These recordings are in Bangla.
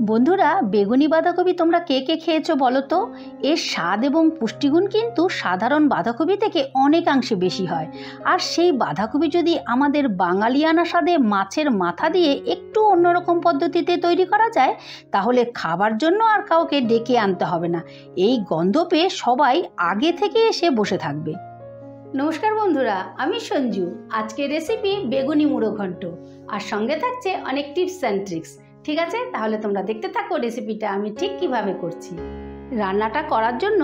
বন্ধুরা, বেগুনি বাঁধাকপি তোমরা কে কে খেয়েছো বলো তো? এর স্বাদ এবং পুষ্টিগুণ কিন্তু সাধারণ বাঁধাকপি থেকে অনেকাংশে বেশি হয়। আর সেই বাঁধাকপি যদি আমাদের বাঙালিয়ানা স্বাদে মাছের মাথা দিয়ে একটু অন্যরকম পদ্ধতিতে তৈরি করা যায়, তাহলে খাবার জন্য আর কাউকে ডেকে আনতে হবে না। এই গন্ধ পেয়ে সবাই আগে থেকে এসে বসে থাকবে। নমস্কার বন্ধুরা, আমি সঞ্জু। আজকের রেসিপি বেগুনি মুড়ো ঘন্ট, আর সঙ্গে থাকছে অনেক টিপস অ্যান্ড ট্রিক্স। ঠিক আছে, তাহলে তোমরা দেখতে থাকো রেসিপিটা আমি ঠিক কিভাবে করছি। রান্নাটা করার জন্য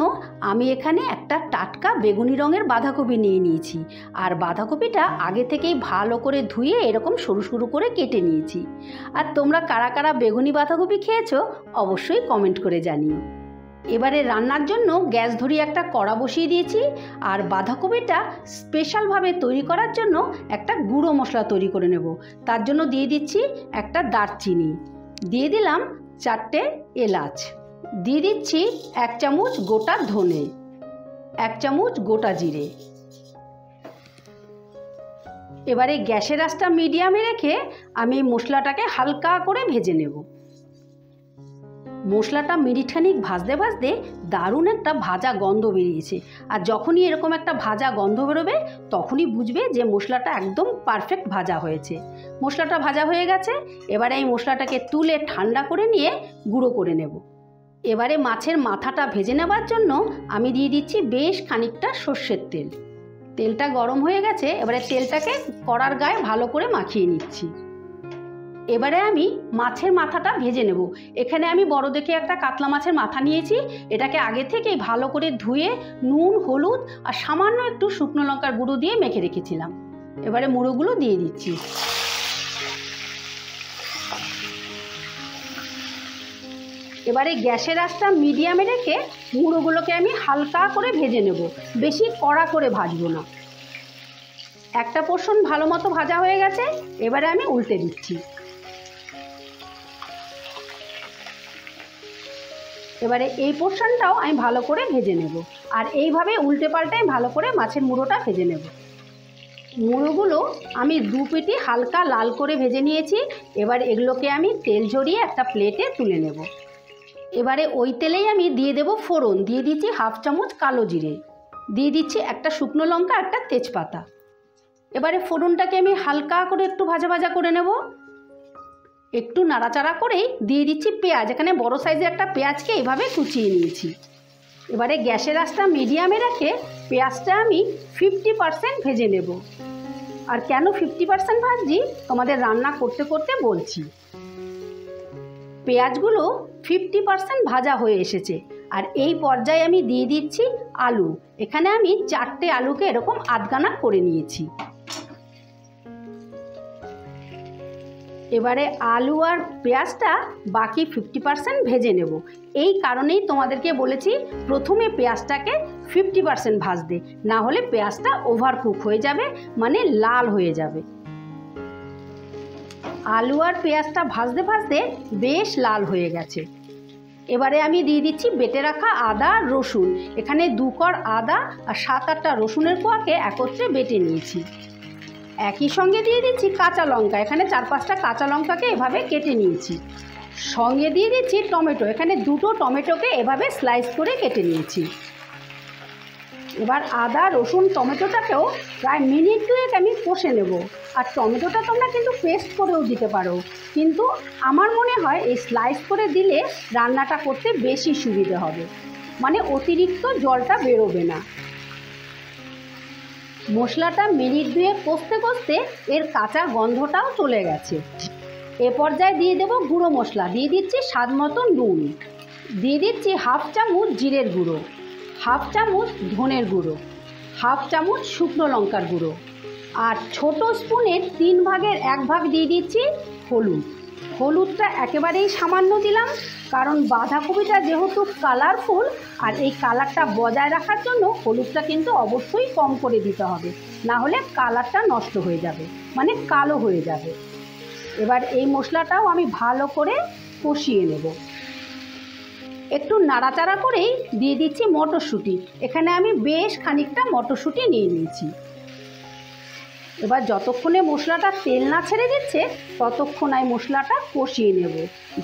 আমি এখানে একটা টাটকা বেগুনি রঙের বাঁধাকপি নিয়ে নিয়েছি, আর বাঁধাকপিটা আগে থেকেই ভালো করে ধুয়ে এরকম সরু সরু করে কেটে নিয়েছি। আর তোমরা কারা কারা বেগুনি বাঁধাকপি খেয়েছো অবশ্যই কমেন্ট করে জানিও। এবারে রান্নার জন্য গ্যাস ধরিয়ে একটা কড়া বসিয়ে দিয়েছি, আর বাঁধাকপিটা স্পেশালভাবে তৈরি করার জন্য একটা গুঁড়ো মশলা তৈরি করে নেব। তার জন্য দিয়ে দিচ্ছি একটা দারচিনি, দিয়ে দিলাম 4টে এলাচ, দিয়ে দিচ্ছি 1 চামচ গোটা ধনে, 1 চামচ গোটা জিরে। এবারে গ্যাসের আঁচটা মিডিয়ামে রেখে আমি মশলাটাকে হালকা করে ভেজে নেব। মশলাটা মিনিটখানিক ভাজতে ভাজতে দারুণ একটা ভাজা গন্ধ বেরিয়েছে, আর যখনই এরকম একটা ভাজা গন্ধ বেরোবে তখনই বুঝবে যে মশলাটা একদম পারফেক্ট ভাজা হয়েছে। মশলাটা ভাজা হয়ে গেছে। এবারে এই মশলাটাকে তুলে ঠান্ডা করে নিয়ে গুঁড়ো করে নেব। এবারে মাছের মাথাটা ভেজে নেবার জন্য আমি দিয়ে দিচ্ছি বেশ খানিকটা সর্ষের তেল। তেলটা গরম হয়ে গেছে, এবারে তেলটাকে কড়ার গায়ে ভালো করে মাখিয়ে নিচ্ছি। এবারে আমি মাছের মাথাটা ভেজে নেব। এখানে আমি বড় দেখে একটা কাতলা মাছের মাথা নিয়েছি। এটাকে আগে থেকেই ভালো করে ধুয়ে নুন, হলুদ আর সামান্য একটু শুকনো লঙ্কার গুঁড়ো দিয়ে মেখে রেখেছিলাম। এবারে মুড়োগুলো দিয়ে দিচ্ছি। এবারে গ্যাসের আঁচটা মিডিয়ামে রেখে মুড়োগুলোকে আমি হালকা করে ভেজে নেব, বেশি কড়া করে ভাজবো না। একটা পোর্শন ভালো মতো ভাজা হয়ে গেছে, এবারে আমি উল্টে দিচ্ছি। এবারে এই পোর্শনটাও আমি ভালো করে ভেজে নেব, আর এইভাবে উল্টে পাল্টাই ভালো করে মাছের মুড়োটা ভেজে নেব। মুড়োগুলো আমি 2 পিঠি হালকা লাল করে ভেজে নিয়েছি। এবার এগুলোকে আমি তেল ঝরিয়ে একটা প্লেটে তুলে নেব। এবারে ওই তেলেই আমি দিয়ে দেব ফোড়ন। দিয়ে দিচ্ছি 1/2 চামচ কালো জিরে, দিয়ে দিচ্ছি একটা শুকনো লঙ্কা, একটা তেজপাতা। এবারে ফোড়নটাকে আমি হালকা করে একটু ভাজা ভাজা করে নেব। একটু নাড়াচাড়া করেই দিয়ে দিচ্ছি পেঁয়াজ। এখানে বড় সাইজের একটা পেঁয়াজকে এভাবে কুচিয়ে নিয়েছি। এবারে গ্যাসের আঁচটা মিডিয়ামে রেখে পেঁয়াজটা আমি 50% ভেজে নেব। আর কেন 50% ভাজছি তোমাদের রান্না করতে করতে বলছি। পেঁয়াজগুলো 50% ভাজা হয়ে এসেছে, আর এই পর্যায়ে আমি দিয়ে দিচ্ছি আলু। এখানে আমি 4টে আলুকে এরকম আধখানা করে নিয়েছি। এবারে আলু আর পেঁয়াজটা বাকি 50% ভেজে নেব। এই কারণেই তোমাদেরকে বলেছি প্রথমে পেঁয়াজটাকে 50% ভাজতে, না হলে পেঁয়াজটা ওভারকুক হয়ে যাবে, মানে লাল হয়ে যাবে। আলু আর পেঁয়াজটা ভাজতে ভাজতে বেশ লাল হয়ে গেছে। এবারে আমি দিয়ে দিচ্ছি বেটে রাখা আদা আর রসুন। এখানে 2 কোয়া আদা আর 7-8টা রসুনের কোয়াকে একত্রে বেটে নিয়েছি। একই সঙ্গে দিয়ে দিচ্ছি কাঁচা লঙ্কা। এখানে 4-5টা কাঁচা লঙ্কাকে এভাবে কেটে নিয়েছি। সঙ্গে দিয়ে দিচ্ছি টমেটো। এখানে 2টো টমেটোকে এভাবে স্লাইস করে কেটে নিয়েছি। এবার আদা, রসুন, টমেটোটাকেও প্রায় মিনিট 2 আমি কষে নেব। আর টমেটোটা তোমরা কিন্তু পেস্ট করেও দিতে পারো, কিন্তু আমার মনে হয় এই স্লাইস করে দিলে রান্নাটা করতে বেশি সুবিধে হবে, মানে অতিরিক্ত জলটা বেরোবে না। মশলাটা মিনিট 2 কষতে কষতে এর কাঁচা গন্ধটাও চলে গেছে। এ পর্যায়ে দিয়ে দেব গুঁড়ো মশলা। দিয়ে দিচ্ছি স্বাদ মতো নুন, দিয়ে দিচ্ছি 1/2 চামচ জিরের গুঁড়ো, 1/2 চামচ ধনের গুঁড়ো, 1/2 চামচ শুকনো লঙ্কার গুঁড়ো, আর ছোট স্পুনের 3 ভাগের 1 ভাগ দিয়ে দিচ্ছি হলুদ। হলুদটা একেবারেই সামান্য দিলাম, কারণ বাঁধাকপিটা যেহেতু কালারফুল, আর এই কালারটা বজায় রাখার জন্য হলুদটা কিন্তু অবশ্যই কম করে দিতে হবে, না হলে কালারটা নষ্ট হয়ে যাবে, মানে কালো হয়ে যাবে। এবার এই মশলাটাও আমি ভালো করে কষিয়ে নেব। একটু নাড়াচাড়া করেই দিয়ে দিচ্ছি মটরশুঁটি। এখানে আমি বেশ খানিকটা মটরশুঁটি নিয়ে নিয়েছি। এবার যতক্ষণে মশলাটা তেল না ছেড়ে দিচ্ছে ততক্ষণ আমি মশলাটা কষিয়ে নেব।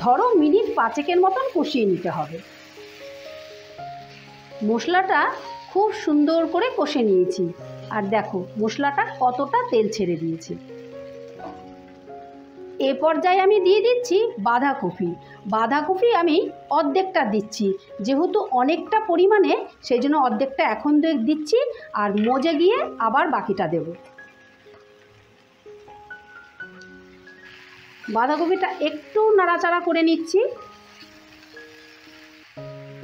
ধরো মিনিট 5 মতন কষিয়ে নিতে হবে। মশলাটা খুব সুন্দর করে কষে নিয়েছি, আর দেখো মশলাটা কতটা তেল ছেড়ে দিয়েছে। এ পর্যায়ে আমি দিয়ে দিচ্ছি বাঁধাকপি। বাঁধাকপি আমি অর্ধেকটা দিচ্ছি, যেহেতু অনেকটা পরিমাণে সেই জন্য অর্ধেকটা এখন দিচ্ছি, আর মজে গিয়ে আবার বাকিটা দেব। বাঁধাকপিটা একটু নাড়াচাড়া করে নিচ্ছি।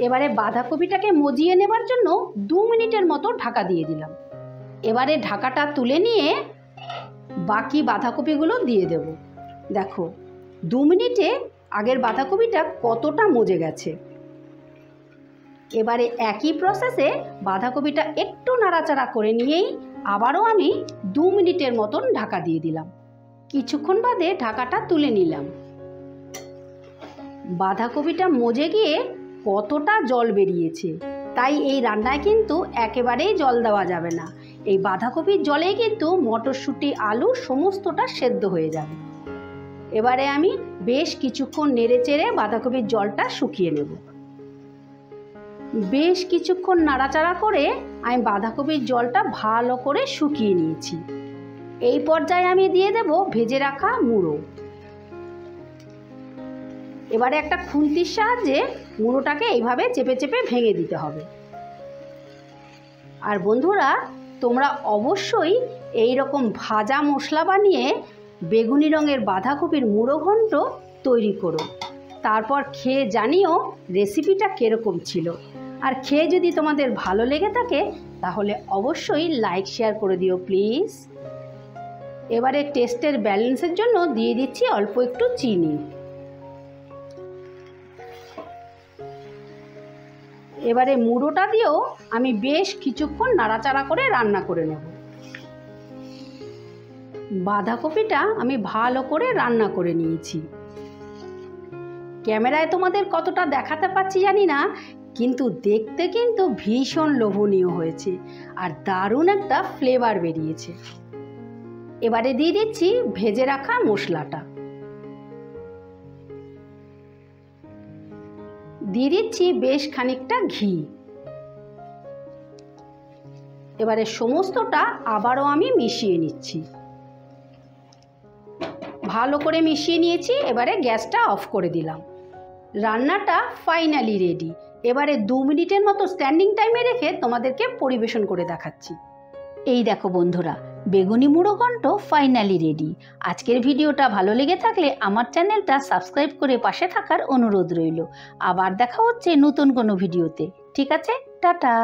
এবারে বাঁধাকপিটাকে মজিয়ে নেবার জন্য 2 মিনিটের মতো ঢাকা দিয়ে দিলাম। এবারে ঢাকাটা তুলে নিয়ে বাকি বাঁধাকপিগুলো দিয়ে দেব। দেখো 2 মিনিটে আগের বাঁধাকপিটা কতটা মজে গেছে। এবারে একই প্রসেসে বাঁধাকপিটা একটু নাড়াচাড়া করে নিয়েই আবারও আমি 2 মিনিটের মতন ঢাকা দিয়ে দিলাম। কিছুক্ষণ বাদে ঢাকাটা তুলে নিলাম। বাঁধাকপিটা মজে গিয়ে কতটা জল বেরিয়েছে, তাই এই রান্নায় কিন্তু একেবারেই জল দেওয়া যাবে না। এই বাঁধাকপির জলেই কিন্তু মটরশুঁটি আলু সমস্তটা সেদ্ধ হয়ে যাবে। এবারে আমি বেশ কিছুক্ষণ নেড়েচেড়ে বাঁধাকপির জলটা শুকিয়ে নেব। বেশ কিছুক্ষণ নাড়াচাড়া করে আমি বাঁধাকপির জলটা ভালো করে শুকিয়ে নিয়েছি। এই পর্যায়ে আমি দিয়ে দেব ভেজে রাখা মুড়ো। এবারে একটা খুন্তির সাহায্যে মুড়োটাকে এইভাবে চেপে চেপে ভেঙে দিতে হবে। আর বন্ধুরা, তোমরা অবশ্যই এই রকম ভাজা মশলা বানিয়ে বেগুনি রঙের বাঁধাকপির মুড়ো ঘন্ট তৈরি করো, তারপর খেয়ে জানিও রেসিপিটা কীরকম ছিল। আর খেয়ে যদি তোমাদের ভালো লেগে থাকে তাহলে অবশ্যই লাইক শেয়ার করে দিও প্লিজ। এবারে টেস্টের ব্যালেন্সের জন্য দিয়ে দিচ্ছি অল্প একটু চিনি। এবারে মুড়োটা দিয়েও আমি বেশ কিছুক্ষণ নাড়াচাড়া করে রান্না করে নেব। বাঁধাকপিটা আমি ভালো করে রান্না করে নিয়েছি। ক্যামেরায় তোমাদের কতটা দেখাতে পাচ্ছি জানি না, কিন্তু দেখতে কিন্তু ভীষণ লোভনীয় হয়েছে আর দারুণ একটা ফ্লেভার বেরিয়েছে। এবারে দিয়ে দিচ্ছি ভেজে রাখা মশলাটা, দিয়ে দিচ্ছি বেশ খানিকটা ঘি। এবারে সমস্তটা আবারও আমি মিশিয়ে নিচ্ছি। ভালো করে মিশিয়ে নিয়েছি, এবারে গ্যাসটা অফ করে দিলাম। রান্নাটা ফাইনালি রেডি। এবারে 2 মিনিটের মতো স্ট্যান্ডিং টাইমে রেখে তোমাদেরকে পরিবেশন করে দেখাচ্ছি। এই দেখো বন্ধুরা, বেগুনি মুড়ো ঘন্ট ফাইনালি রেডি। আজকের ভিডিওটা ভালো লেগে থাকলে আমার চ্যানেলটা সাবস্ক্রাইব করে পাশে থাকার অনুরোধ রইল। আবার দেখা হচ্ছে নতুন কোনো ভিডিওতে। ঠিক আছে, টাটা।